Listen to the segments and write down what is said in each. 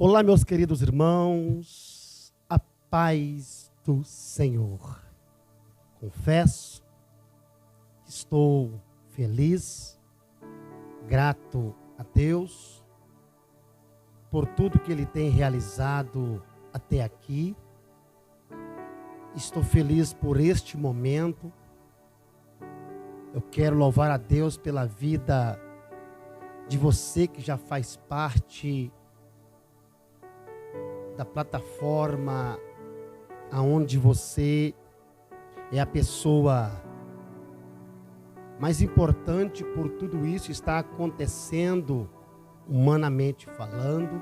Olá, meus queridos irmãos, a paz do Senhor. Confesso que estou feliz, grato a Deus por tudo que Ele tem realizado até aqui. Estou feliz por este momento. Eu quero louvar a Deus pela vida de você que já faz parte da plataforma aonde você é a pessoa mais importante por tudo isso está acontecendo, humanamente falando,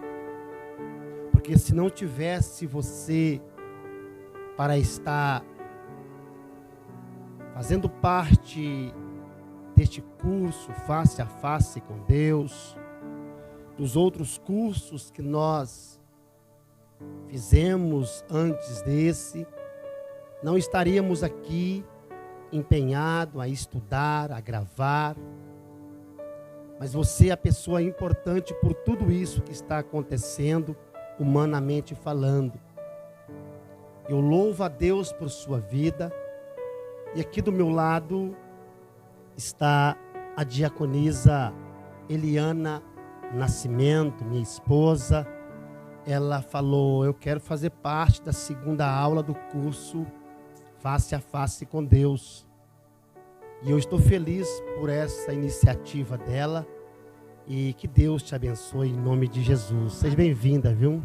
porque se não tivesse você para estar fazendo parte deste curso Face a Face com Deus, dos outros cursos que nós fizemos antes desse, não estaríamos aqui empenhados a estudar, a gravar, mas você é a pessoa importante por tudo isso que está acontecendo, humanamente falando. Eu louvo a Deus por sua vida, e aqui do meu lado está a diaconisa Eliana Nascimento, minha esposa. Ela falou, eu quero fazer parte da segunda aula do curso Face a Face com Deus. E eu estou feliz por essa iniciativa dela. E que Deus te abençoe em nome de Jesus. Seja bem-vinda, viu?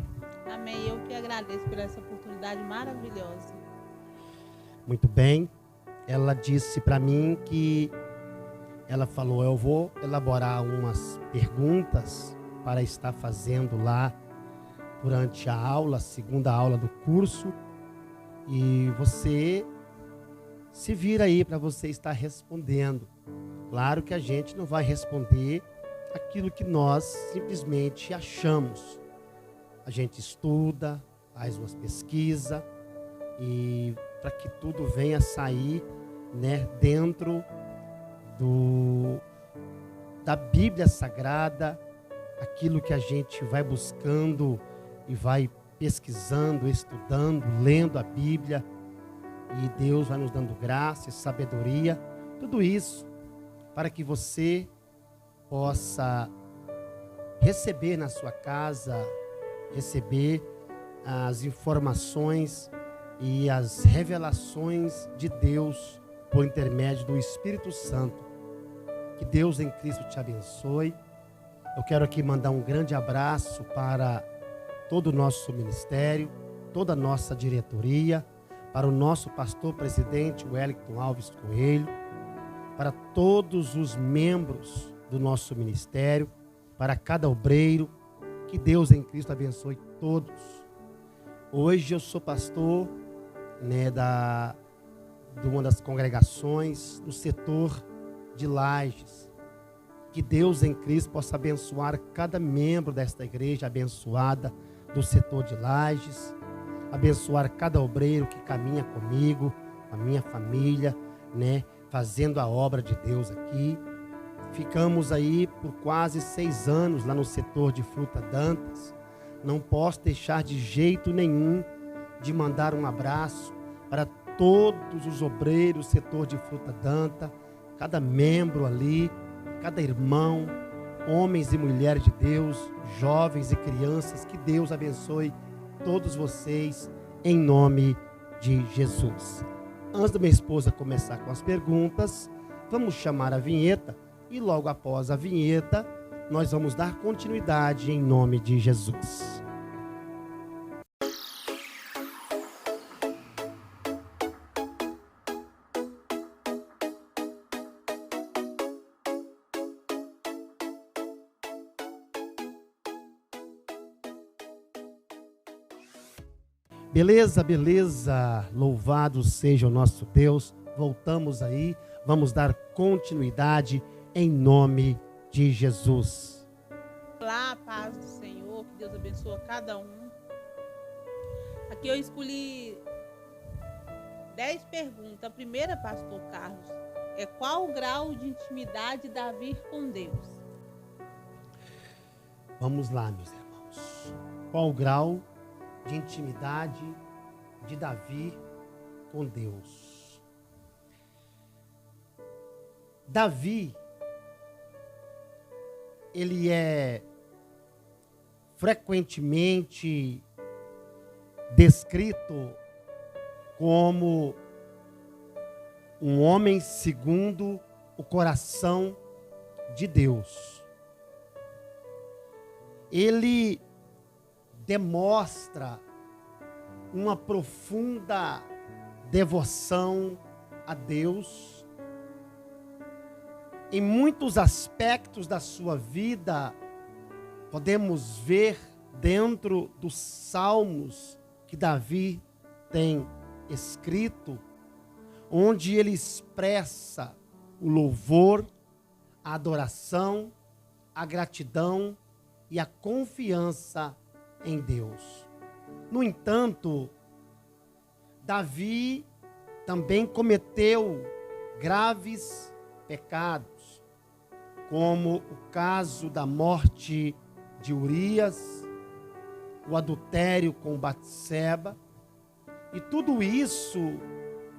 Amém. Eu que agradeço por essa oportunidade maravilhosa. Muito bem. Ela disse para mim que ela falou, eu vou elaborar umas perguntas para estar fazendo lá durante a aula, a segunda aula do curso, e você se vira aí para você estar respondendo. Claro que a gente não vai responder aquilo que nós simplesmente achamos. A gente estuda, faz umas pesquisas, e para que tudo venha sair, né, dentro da Bíblia Sagrada, aquilo que a gente vai buscando e vai pesquisando, estudando, lendo a Bíblia, e Deus vai nos dando graça e sabedoria, tudo isso para que você possa receber na sua casa, receber as informações e as revelações de Deus por intermédio do Espírito Santo. Que Deus em Cristo te abençoe. Eu quero aqui mandar um grande abraço para todo o nosso ministério, toda a nossa diretoria, para o nosso pastor presidente Wellington Alves Coelho, para todos os membros do nosso ministério, para cada obreiro. Que Deus em Cristo abençoe todos. Hoje eu sou pastor, né, de uma das congregações do setor de Lages. Que Deus em Cristo possa abençoar cada membro desta igreja abençoada do setor de Lages, abençoar cada obreiro que caminha comigo, a minha família, né, fazendo a obra de Deus aqui. Ficamos aí por quase 6 anos lá no setor de Fruta Dantas. Não posso deixar de jeito nenhum de mandar um abraço para todos os obreiros do setor de Fruta Danta, cada membro ali, cada irmão, homens e mulheres de Deus, jovens e crianças. Que Deus abençoe todos vocês em nome de Jesus. Antes da minha esposa começar com as perguntas, vamos chamar a vinheta e logo após a vinheta nós vamos dar continuidade em nome de Jesus. Beleza, beleza, louvado seja o nosso Deus. Voltamos aí, vamos dar continuidade em nome de Jesus. Olá, paz do Senhor, que Deus abençoe cada um. Aqui eu escolhi 10 perguntas. A primeira, pastor Carlos, é qual o grau de intimidade Davi com Deus? Vamos lá, meus irmãos. qual o grau de intimidade de Davi com Deus. Davi, ele é frequentemente descrito como um homem segundo o coração de Deus. Ele demonstra uma profunda devoção a Deus. Em muitos aspectos da sua vida, podemos ver dentro dos salmos que Davi tem escrito, onde ele expressa o louvor, a adoração, a gratidão e a confiança em Deus. No entanto, Davi também cometeu graves pecados, como o caso da morte de Urias, o adultério com Batseba, e tudo isso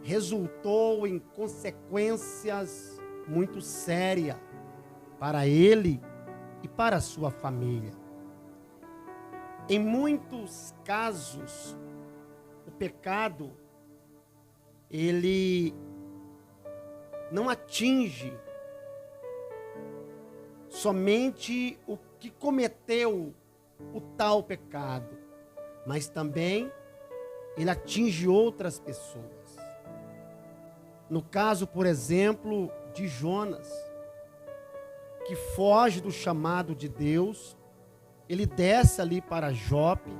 resultou em consequências muito sérias para ele e para a sua família. Em muitos casos, o pecado, ele não atinge somente o que cometeu o tal pecado, mas também ele atinge outras pessoas. No caso, por exemplo, de Jonas, que foge do chamado de Deus, ele desce ali para Jope,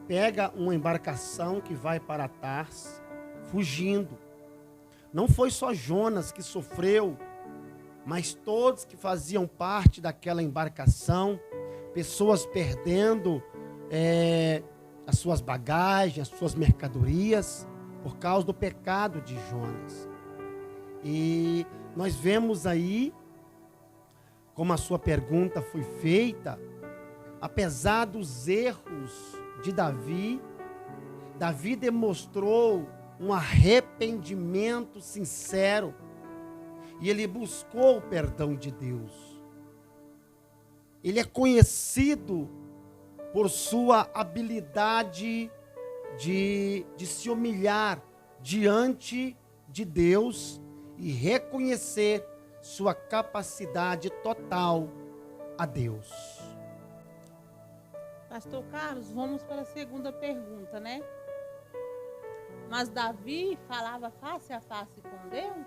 pega uma embarcação que vai para Tarsis, fugindo. Não foi só Jonas que sofreu, mas todos que faziam parte daquela embarcação, pessoas perdendo as suas bagagens, as suas mercadorias, por causa do pecado de Jonas. E nós vemos aí, como a sua pergunta foi feita, apesar dos erros de Davi, Davi demonstrou um arrependimento sincero e ele buscou o perdão de Deus. Ele é conhecido por sua habilidade de se humilhar diante de Deus e reconhecer sua capacidade total a Deus. Pastor Carlos, vamos para a segunda pergunta, né? Mas Davi falava face a face com Deus?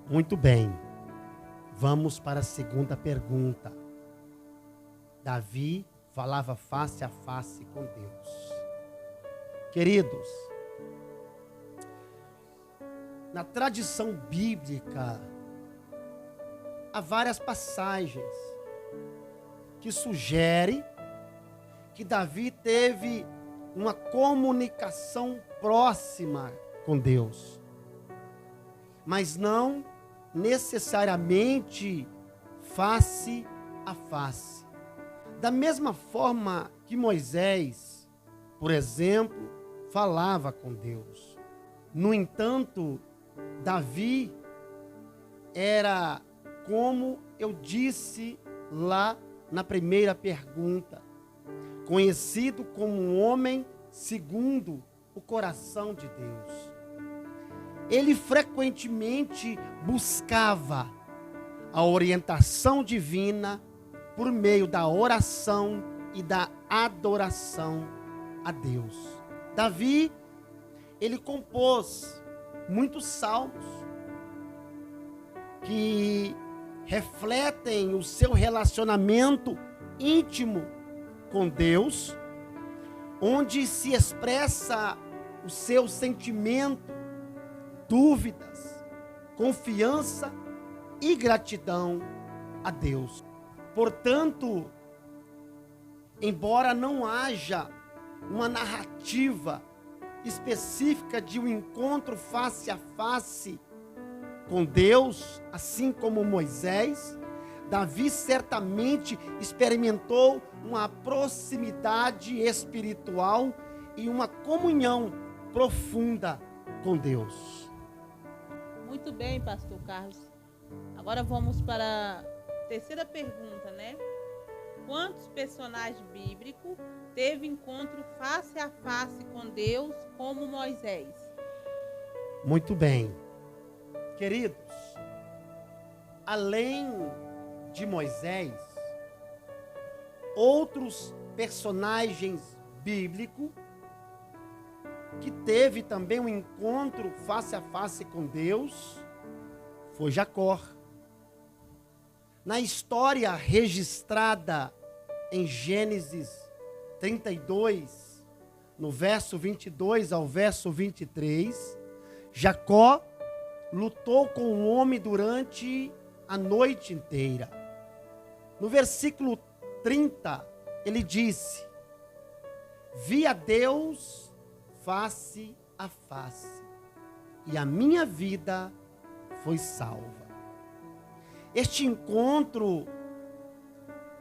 Muito bem. Vamos para a segunda pergunta. Davi falava face a face com Deus. Queridos, na tradição bíblica, há várias passagens que sugerem que Davi teve uma comunicação próxima com Deus, mas não necessariamente face a face. Da mesma forma que Moisés, por exemplo, falava com Deus. No entanto, Davi era, como eu disse lá na primeira pergunta, conhecido como um homem segundo o coração de Deus. Ele frequentemente buscava a orientação divina por meio da oração e da adoração a Deus. Davi, ele compôs muitos salmos que refletem o seu relacionamento íntimo com Deus, onde se expressa o seu sentimento, dúvidas, confiança e gratidão a Deus. Portanto, embora não haja uma narrativa específica de um encontro face a face com Deus, assim como Moisés, Davi certamente experimentou uma proximidade espiritual e uma comunhão profunda com Deus. Muito bem, pastor Carlos. Agora vamos para a terceira pergunta, né? Quantos personagens bíblicos teve encontro face a face com Deus, como Moisés? Muito bem. Queridos, além de Moisés, outros personagens bíblicos que teve também um encontro face a face com Deus foi Jacó. Na história registrada em Gênesis 32, no verso 22 ao verso 23, Jacó lutou com o homem durante a noite inteira. No versículo 30, ele disse: vi a Deus face a face, e a minha vida foi salva. Este encontro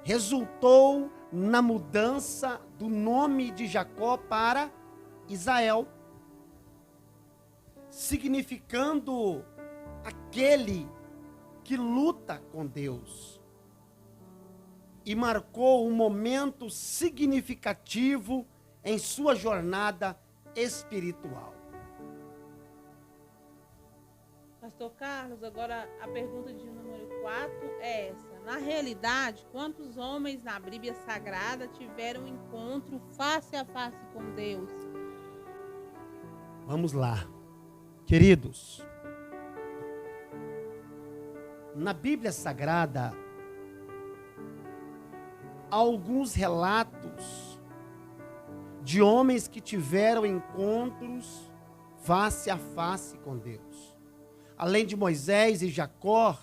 resultou na mudança do nome de Jacó para Israel, significando aquele que luta com Deus, e marcou um momento significativo em sua jornada espiritual. Pastor Carlos, agora a pergunta de número 4 é essa. Na realidade, quantos homens na Bíblia Sagrada tiveram um encontro face a face com Deus? Vamos lá. Queridos, na Bíblia Sagrada, há alguns relatos de homens que tiveram encontros face a face com Deus. Além de Moisés e Jacó,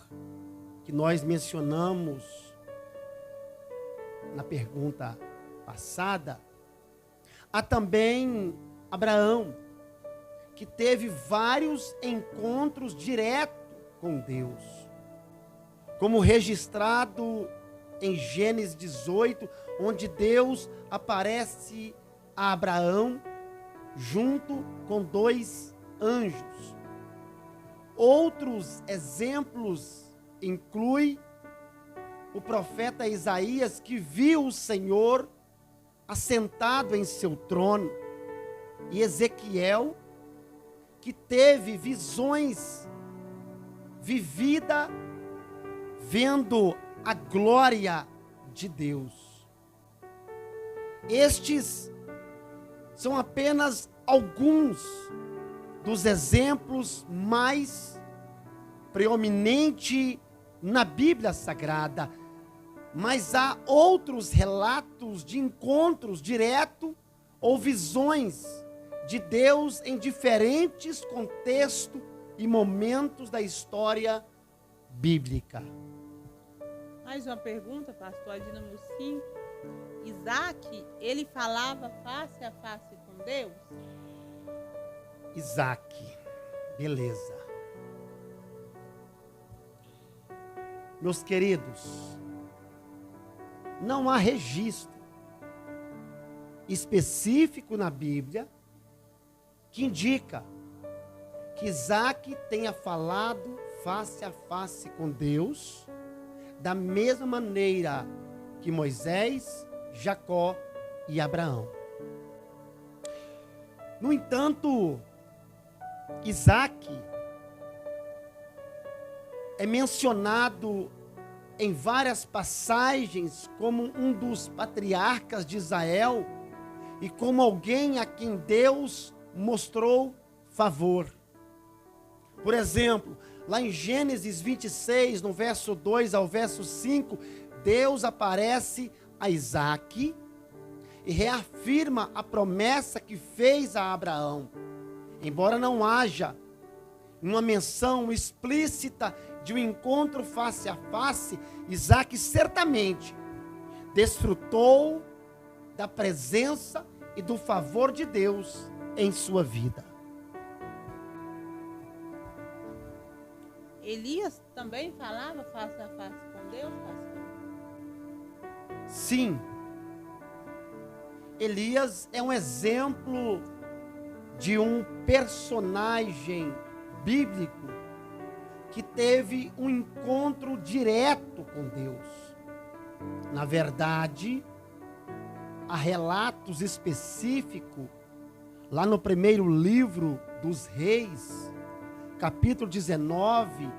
que nós mencionamos na pergunta passada, há também Abraão, que teve vários encontros diretos com Deus, como registrado em Gênesis 18, onde Deus aparece a Abraão junto com 2 anjos. Outros exemplos incluem o profeta Isaías, que viu o Senhor assentado em seu trono, e Ezequiel, que teve visões vivida vendo a glória de Deus. Estes são apenas alguns dos exemplos mais preeminentes na Bíblia Sagrada, mas há outros relatos de encontros diretos ou visões de Deus em diferentes contextos e momentos da história bíblica. Mais uma pergunta, pastor, de número 5. Isaac, ele falava face a face com Deus? Isaac, beleza. Meus queridos, não há registro específico na Bíblia que indica que Isaac tenha falado face a face com Deus da mesma maneira que Moisés, Jacó e Abraão. No entanto, Isaac é mencionado em várias passagens como um dos patriarcas de Israel e como alguém a quem Deus mostrou favor. Por exemplo, lá em Gênesis 26, no verso 2 ao verso 5, Deus aparece a Isaac e reafirma a promessa que fez a Abraão. Embora não haja uma menção explícita de um encontro face a face, Isaac certamente desfrutou da presença e do favor de Deus em sua vida. Elias também falava face a face com Deus, pastor? Sim. Elias é um exemplo de um personagem bíblico que teve um encontro direto com Deus. Na verdade, há relatos específicos lá no primeiro livro dos Reis, capítulo 19,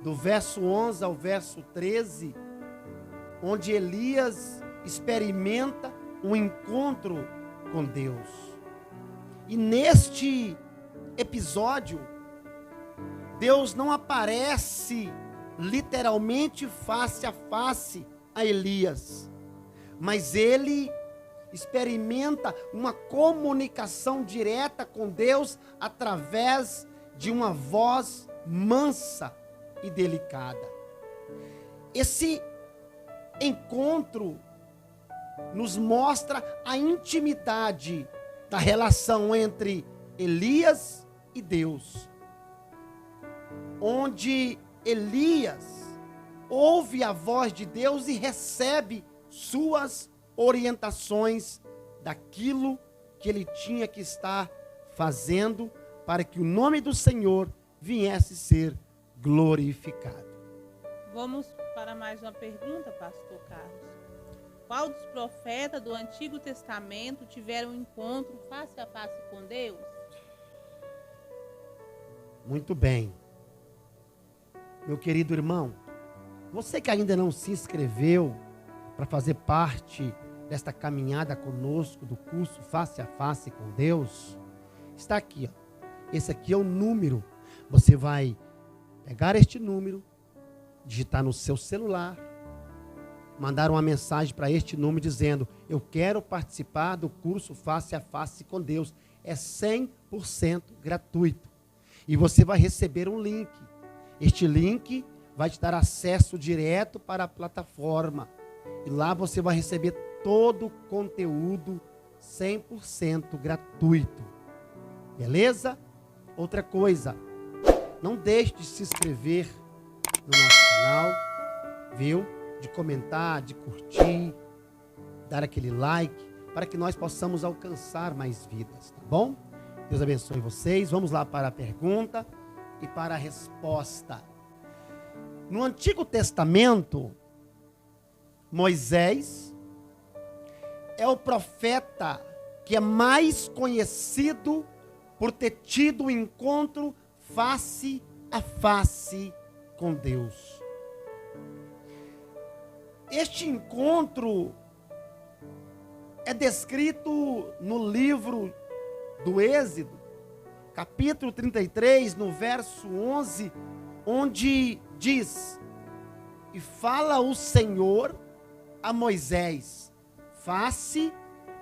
do verso 11 ao verso 13, onde Elias experimenta um encontro com Deus. E neste episódio, Deus não aparece literalmente face a face a Elias, mas ele experimenta uma comunicação direta com Deus através de uma voz mansa e delicada. Esse encontro nos mostra a intimidade da relação entre Elias e Deus, onde Elias ouve a voz de Deus e recebe suas orientações daquilo que ele tinha que estar fazendo para que o nome do Senhor viesse ser glorificado. Vamos para mais uma pergunta, pastor Carlos. Qual dos profetas do Antigo Testamento tiveram um encontro face a face com Deus? Muito bem. Meu querido irmão, você que ainda não se inscreveu para fazer parte desta caminhada conosco do curso Face a Face com Deus, está aqui, ó. Esse aqui é o número. Você vai pegar este número, digitar no seu celular, mandar uma mensagem para este número dizendo: eu quero participar do curso Face a Face com Deus. É 100% gratuito. E você vai receber um link. Este link vai te dar acesso direto para a plataforma. E lá você vai receber todo o conteúdo 100% gratuito. Beleza? Outra coisa, não deixe de se inscrever no nosso canal, viu? De comentar, de curtir, dar aquele like, para que nós possamos alcançar mais vidas, tá bom? Deus abençoe vocês. Vamos lá para a pergunta e para a resposta. No Antigo Testamento, Moisés é o profeta que é mais conhecido por ter tido um encontro face a face com Deus. Este encontro é descrito no livro do Êxodo, capítulo 33, no verso 11, onde diz: e fala o Senhor a Moisés, face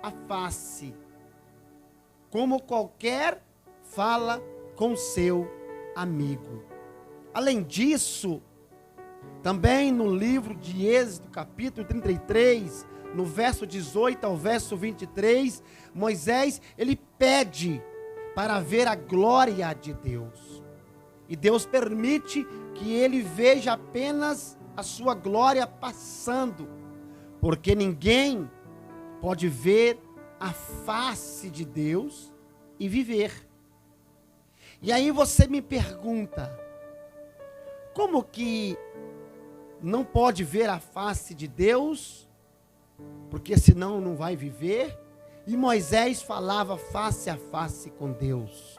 a face, como qualquer fala com seu amigo. Além disso, também no livro de Êxodo, capítulo 33, no verso 18 ao verso 23, Moisés, ele pede para ver a glória de Deus. E Deus permite que ele veja apenas a sua glória passando, porque ninguém pode ver a face de Deus e viver. E aí você me pergunta, como que não pode ver a face de Deus, porque senão não vai viver? E Moisés falava face a face com Deus,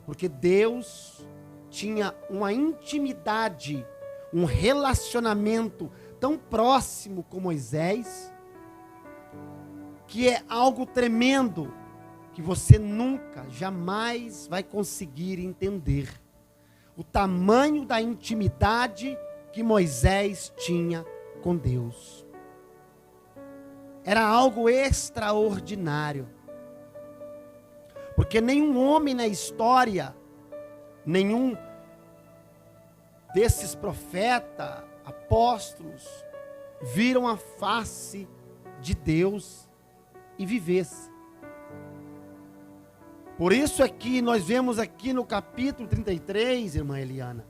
porque Deus tinha uma intimidade, um relacionamento tão próximo com Moisés, que é algo tremendo, que você nunca, jamais vai conseguir entender. O tamanho da intimidade que Moisés tinha com Deus. Era algo extraordinário. Porque nenhum homem na história, nenhum desses profetas, apóstolos, viram a face de Deus e vivesse. Por isso é que nós vemos aqui no capítulo 33, irmã Eliana,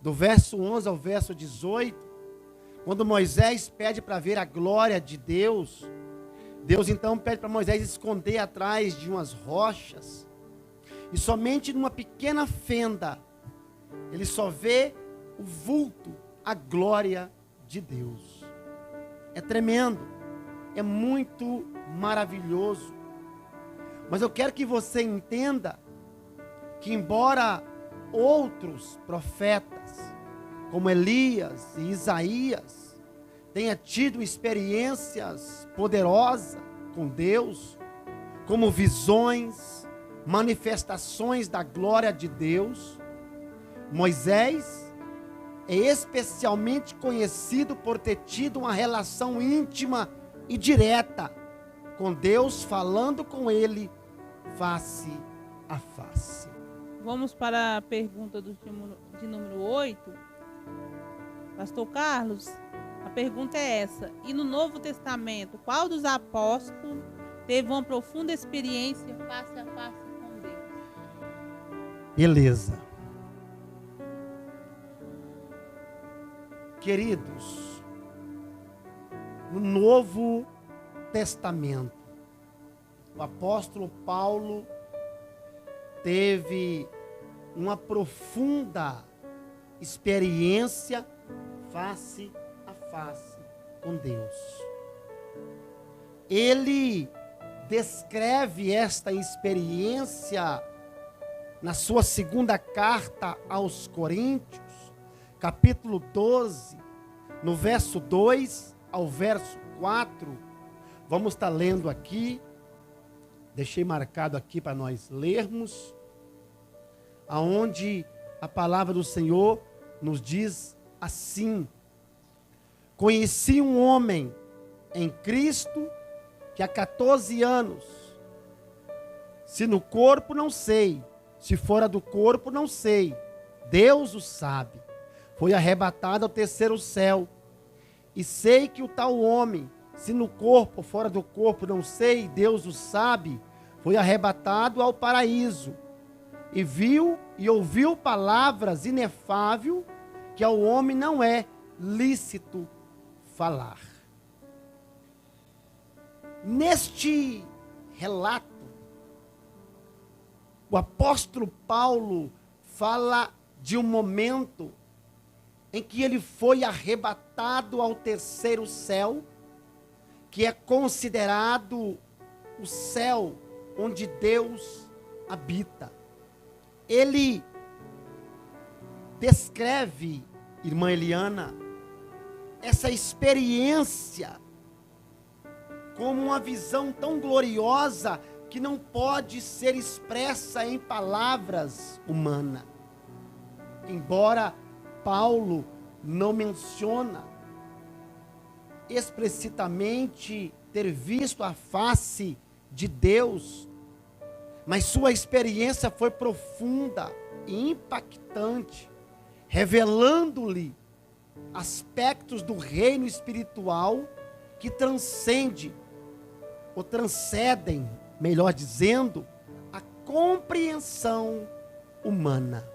do verso 11 ao verso 18, quando Moisés pede para ver a glória de Deus, Deus então pede para Moisés esconder atrás de umas rochas, e somente numa pequena fenda, ele só vê o vulto, a glória de Deus. É tremendo, é muito maravilhoso. Mas eu quero que você entenda que, embora outros profetas, como Elias e Isaías, tenham tido experiências poderosas com Deus, como visões, manifestações da glória de Deus, Moisés é especialmente conhecido por ter tido uma relação íntima e direta com Deus, falando com ele face a face. Vamos para a pergunta de número 8. Pastor Carlos, a pergunta é essa: e no Novo Testamento, qual dos apóstolos teve uma profunda experiência face a face com Deus? Beleza. Queridos, no Novo Testamento, o apóstolo Paulo teve uma profunda experiência face a face com Deus. Ele descreve esta experiência na sua segunda carta aos Coríntios, capítulo 12, no verso 2 ao verso 4. Vamos estar lendo aqui. Deixei marcado aqui para nós lermos, aonde a palavra do Senhor nos diz assim: conheci um homem em Cristo que há 14 anos, se no corpo não sei, se fora do corpo não sei, Deus o sabe, foi arrebatado ao terceiro céu, e sei que o tal homem, se no corpo ou fora do corpo não sei, Deus o sabe, foi arrebatado ao paraíso, e viu e ouviu palavras inefáveis que ao homem não é lícito falar. Neste relato, o apóstolo Paulo fala de um momento em que ele foi arrebatado ao terceiro céu, que é considerado o céu onde Deus habita. Ele descreve, irmã Eliana, essa experiência como uma visão tão gloriosa que não pode ser expressa em palavras humanas. Embora Paulo não menciona explicitamente ter visto a face de Deus, mas sua experiência foi profunda e impactante, revelando-lhe aspectos do reino espiritual que transcendem, melhor dizendo, a compreensão humana.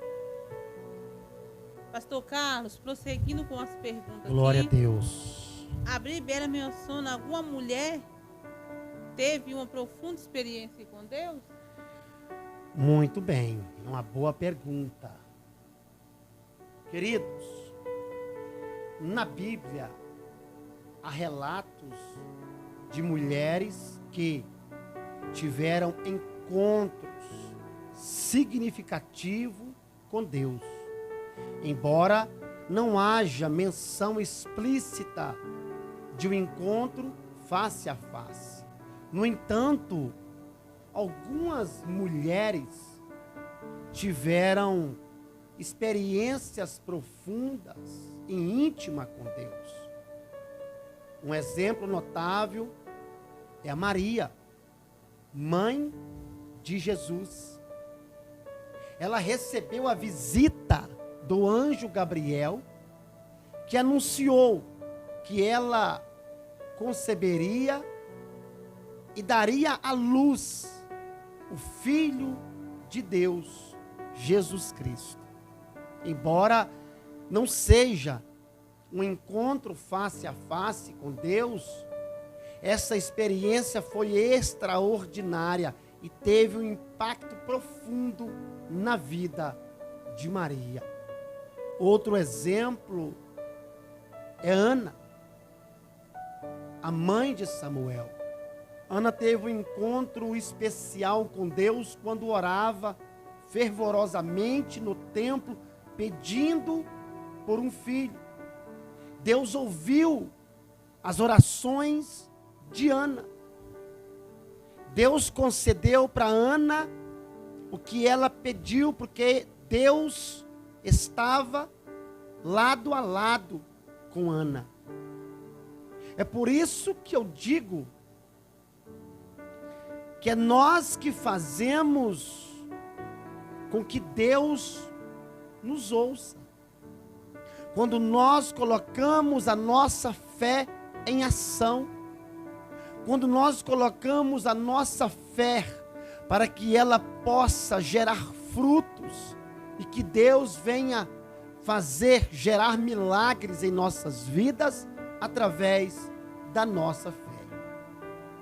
Pastor Carlos, prosseguindo com as perguntas. Glória aqui, a Deus. A Bíblia menciona alguma mulher teve uma profunda experiência com Deus? Muito bem, uma boa pergunta. Queridos, na Bíblia há relatos de mulheres que tiveram encontros significativos com Deus, embora não haja menção explícita de um encontro face a face. No entanto, algumas mulheres tiveram experiências profundas e íntimas com Deus. Um exemplo notável é a Maria, mãe de Jesus. Ela recebeu a visita do anjo Gabriel, que anunciou que ela conceberia e daria à luz o Filho de Deus, Jesus Cristo. Embora não seja um encontro face a face com Deus, essa experiência foi extraordinária e teve um impacto profundo na vida de Maria. Outro exemplo é Ana, a mãe de Samuel. Ana teve um encontro especial com Deus quando orava fervorosamente no templo, pedindo por um filho. Deus ouviu as orações de Ana. Deus concedeu para Ana o que ela pediu, porque Deus estava lado a lado com Ana. É por isso que eu digo que é nós que fazemos com que Deus nos ouça. Quando nós colocamos a nossa fé em ação, quando nós colocamos a nossa fé para que ela possa gerar frutos e que Deus venha gerar milagres em nossas vidas através da nossa fé.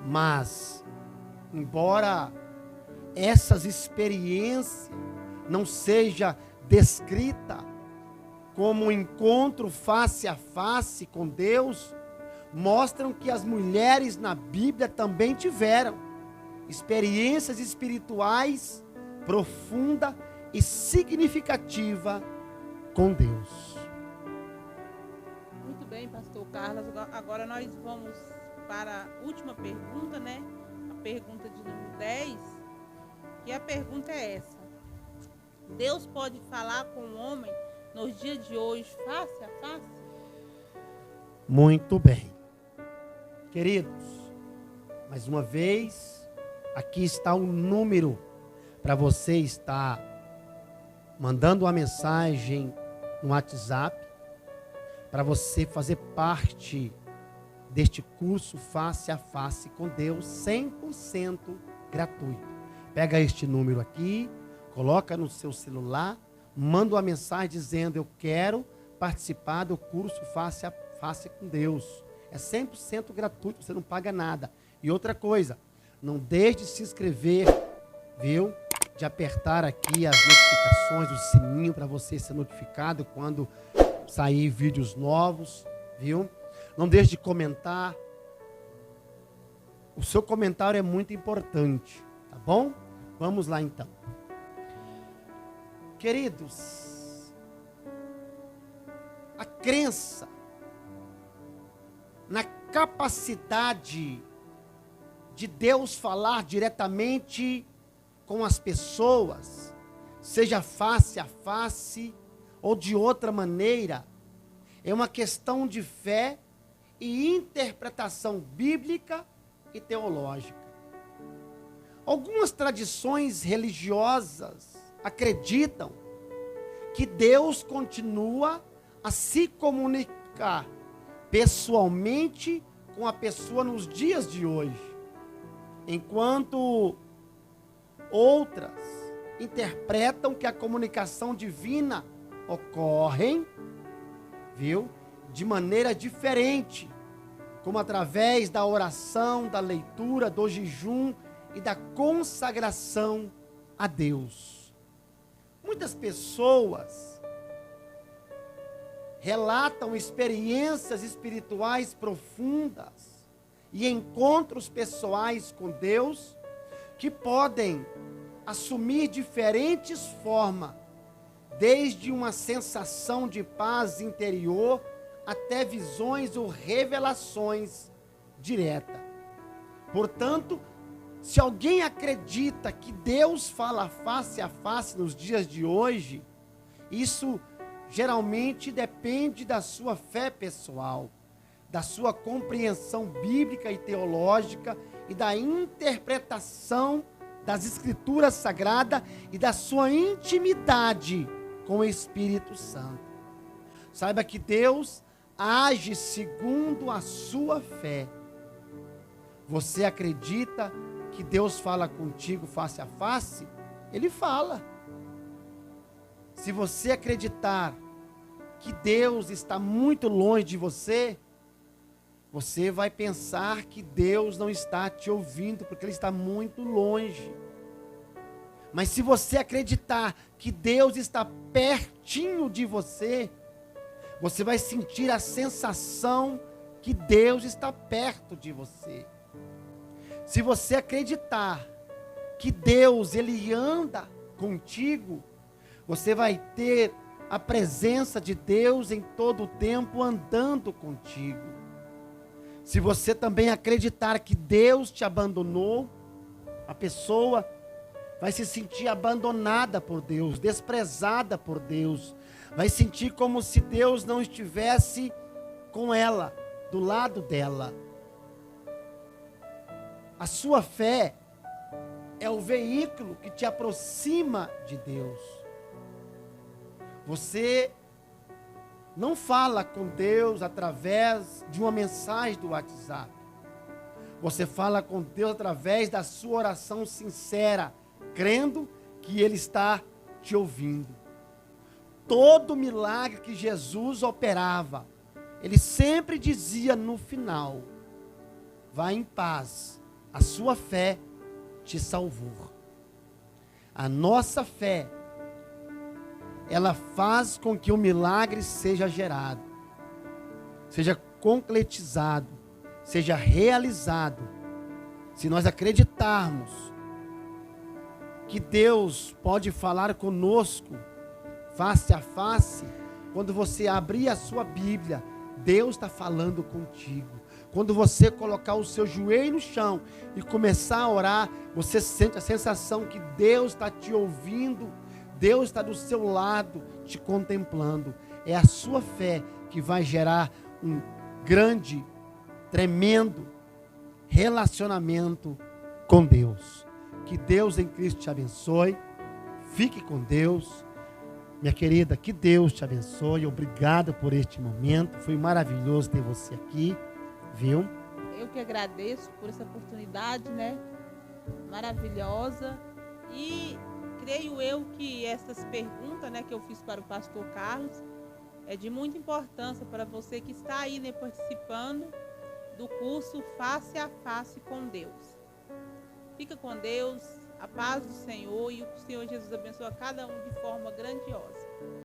Mas, embora essas experiências não seja descrita como um encontro face a face com Deus, mostram que as mulheres na Bíblia também tiveram experiências espirituais profunda e significativa com Deus. Muito bem, pastor Carlos. Agora nós vamos para a última pergunta, né? A pergunta de número 10. E a pergunta é essa: Deus pode falar com o homem nos dias de hoje face a face? Muito bem. Queridos, mais uma vez, aqui está um número para você estar mandando uma mensagem no WhatsApp, para você fazer parte deste curso Face a Face com Deus, 100% gratuito. Pega este número aqui, coloca no seu celular, manda uma mensagem dizendo: eu quero participar do curso Face a Face com Deus. É 100% gratuito, você não paga nada. E outra coisa, não deixe de se inscrever, viu? De apertar aqui as notificações, o sininho para você ser notificado quando sair vídeos novos, viu? Não deixe de comentar. O seu comentário é muito importante, tá bom? Vamos lá então. Queridos, a crença na capacidade de Deus falar diretamente com as pessoas, seja face a face ou de outra maneira, é uma questão de fé e interpretação bíblica e teológica. Algumas tradições religiosas acreditam que Deus continua a se comunicar pessoalmente com a pessoa nos dias de hoje, enquanto outras interpretam que a comunicação divina ocorre, viu, de maneira diferente, como através da oração, da leitura, do jejum e da consagração a Deus. Muitas pessoas relatam experiências espirituais profundas e encontros pessoais com Deus que podem assumir diferentes formas, desde uma sensação de paz interior até visões ou revelações diretas. Portanto, se alguém acredita que Deus fala face a face nos dias de hoje, isso geralmente depende da sua fé pessoal, da sua compreensão bíblica e teológica e da interpretação das Escrituras Sagradas e da sua intimidade com o Espírito Santo. Saiba que Deus age segundo a sua fé. Você acredita que Deus fala contigo face a face? Ele fala. Se você acreditar que Deus está muito longe de você, você vai pensar que Deus não está te ouvindo, porque Ele está muito longe. Mas se você acreditar que Deus está pertinho de você, você vai sentir a sensação que Deus está perto de você. Se você acreditar que Deus, Ele anda contigo, você vai ter a presença de Deus em todo o tempo andando contigo. Se você também acreditar que Deus te abandonou, a pessoa vai se sentir abandonada por Deus, desprezada por Deus, vai sentir como se Deus não estivesse com ela, do lado dela. A sua fé é o veículo que te aproxima de Deus. Você não fala com Deus através de uma mensagem do WhatsApp. Você fala com Deus através da sua oração sincera, crendo que Ele está te ouvindo. Todo milagre que Jesus operava, Ele sempre dizia no final: vá em paz, a sua fé te salvou. A nossa fé, ela faz com que o milagre seja gerado, seja concretizado, seja realizado. Se nós acreditarmos que Deus pode falar conosco face a face, quando você abrir a sua Bíblia, Deus está falando contigo. Quando você colocar o seu joelho no chão e começar a orar, você sente a sensação que Deus está te ouvindo, Deus está do seu lado, te contemplando. É a sua fé que vai gerar um grande, tremendo relacionamento com Deus. Que Deus em Cristo te abençoe. Fique com Deus. Minha querida, que Deus te abençoe. Obrigado por este momento. Foi maravilhoso ter você aqui, viu? Eu que agradeço por essa oportunidade, né? Maravilhosa. E creio eu que essas perguntas, né, que eu fiz para o pastor Carlos, é de muita importância para você que está aí, né, participando do curso Face a Face com Deus. Fica com Deus, a paz do Senhor, e o Senhor Jesus abençoe a cada um de forma grandiosa.